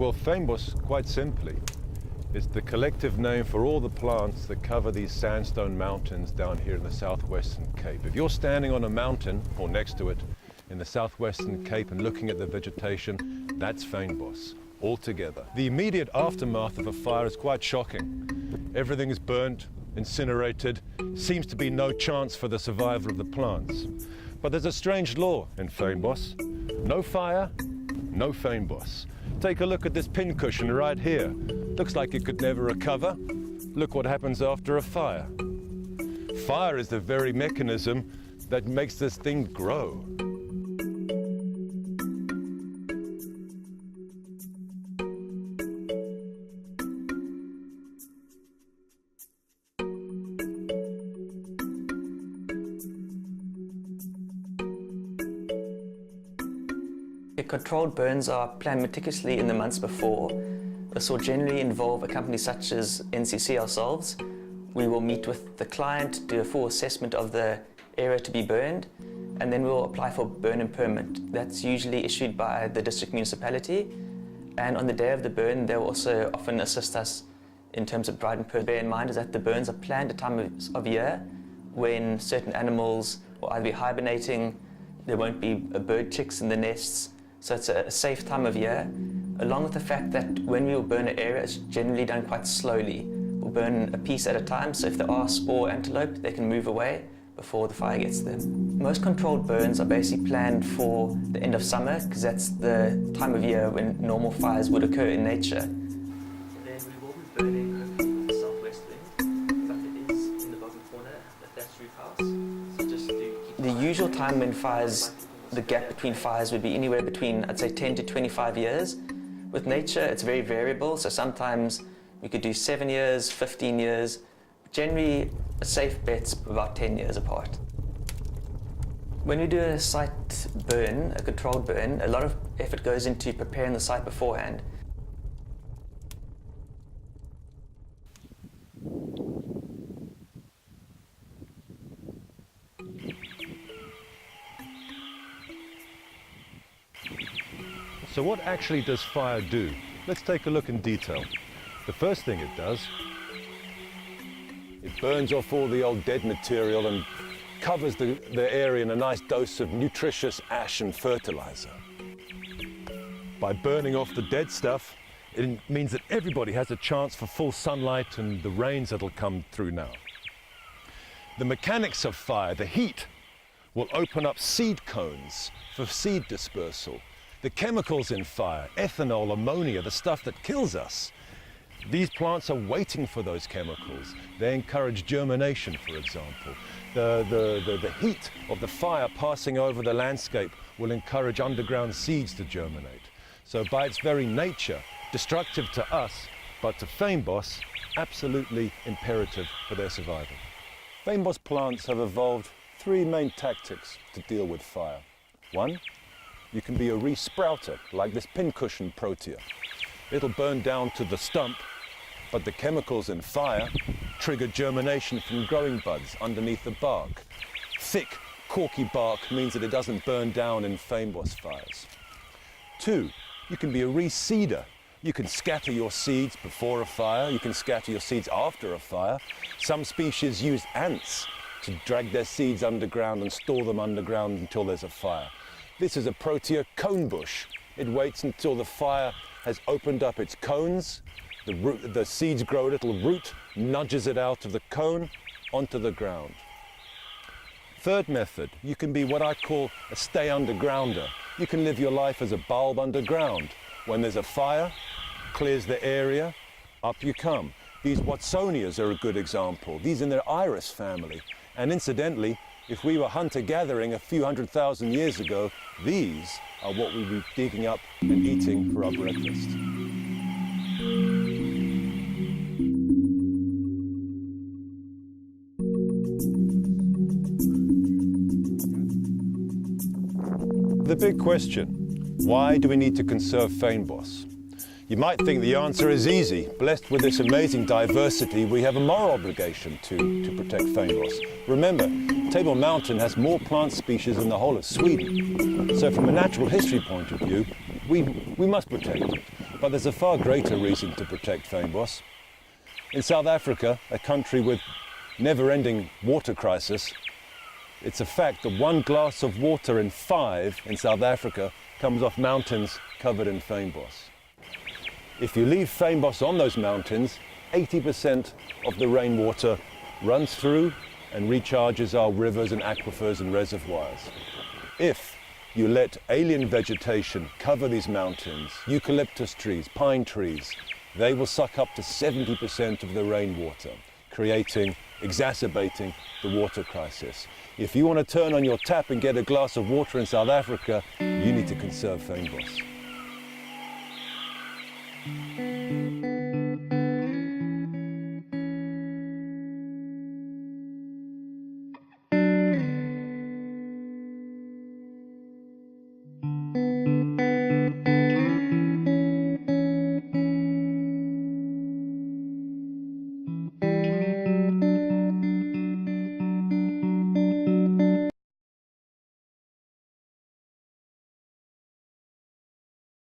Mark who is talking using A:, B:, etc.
A: Well, fynbos, quite simply, is the collective name for all the plants that cover these sandstone mountains down here in the southwestern Cape. If you're standing on a mountain, or next to it, in the southwestern Cape and looking at the vegetation, that's fynbos, all together. The immediate aftermath of a fire is quite shocking. Everything is burnt, incinerated, seems to be no chance for the survival of the plants. But there's a strange law in fynbos. No fire, no fynbos. Take a look at this pincushion right here. Looks like it could never recover. Look what happens after a fire. Fire is the very mechanism that makes this thing grow.
B: Controlled burns are planned meticulously in the months before. This will generally involve a company such as NCC ourselves. We will meet with the client, do a full assessment of the area to be burned, and then we'll apply for burn and permit. That's usually issued by the district municipality, and on the day of the burn they'll also often assist us in terms of bride and permit. Bear in mind is that the burns are planned at times of year when certain animals will either be hibernating, there won't be bird chicks in the nests, so it's a safe time of year, along with the fact that when we will burn an area, it's generally done quite slowly. We'll burn a piece at a time, so if there are spore antelope, they can move away before the fire gets to them. Most controlled burns are basically planned for the end of summer, because that's the time of year when normal fires would occur in nature. Then we will be burning with the southwest wind, but it is in the bottom corner, that's roof house. So just to keep the usual time when fires, the gap between fires would be anywhere between, I'd say, 10 to 25 years. With nature, it's very variable, so sometimes we could do 7 years, 15 years. Generally, a safe bet's about 10 years apart. When we do a site burn, a controlled burn, a lot of effort goes into preparing the site beforehand.
A: So what actually does fire do? Let's take a look in detail. The first thing it does, it burns off all the old dead material and covers the area in a nice dose of nutritious ash and fertilizer. By burning off the dead stuff, it means that everybody has a chance for full sunlight and the rains that'll come through now. The mechanics of fire, the heat, will open up seed cones for seed dispersal. The chemicals in fire, ethanol, ammonia, the stuff that kills us, these plants are waiting for those chemicals. They encourage germination, for example. The heat of the fire passing over the landscape will encourage underground seeds to germinate. So by its very nature, destructive to us, but to fynbos, absolutely imperative for their survival. Fynbos plants have evolved 3 main tactics to deal with fire. 1, you can be a re-sprouter, like this pincushion protea. It'll burn down to the stump, but the chemicals in fire trigger germination from growing buds underneath the bark. Thick, corky bark means that it doesn't burn down in fynbos fires. 2, you can be a reseeder. You can scatter your seeds before a fire, you can scatter your seeds after a fire. Some species use ants to drag their seeds underground and store them underground until there's a fire. This is a protea cone bush. It waits until the fire has opened up its cones, the seeds grow a little root, nudges it out of the cone onto the ground. Third method, you can be what I call a stay undergrounder. You can live your life as a bulb underground. When there's a fire, clears the area, up you come. These Watsonias are a good example. These in their iris family. And incidentally, if we were hunter-gathering a few 100,000 years ago, these are what we'd be digging up and eating for our breakfast. The big question, why do we need to conserve fynbos? You might think the answer is easy. Blessed with this amazing diversity, we have a moral obligation to protect fynbos. Remember, Table Mountain has more plant species than the whole of Sweden. So from a natural history point of view, we must protect it. But there's a far greater reason to protect fynbos. In South Africa, a country with never-ending water crisis, it's a fact that 1 glass of water in 5 in South Africa comes off mountains covered in fynbos. If you leave fynbos on those mountains, 80% of the rainwater runs through and recharges our rivers and aquifers and reservoirs. If you let alien vegetation cover these mountains, eucalyptus trees, pine trees, they will suck up to 70% of the rainwater, exacerbating the water crisis. If you want to turn on your tap and get a glass of water in South Africa, you need to conserve fynbos.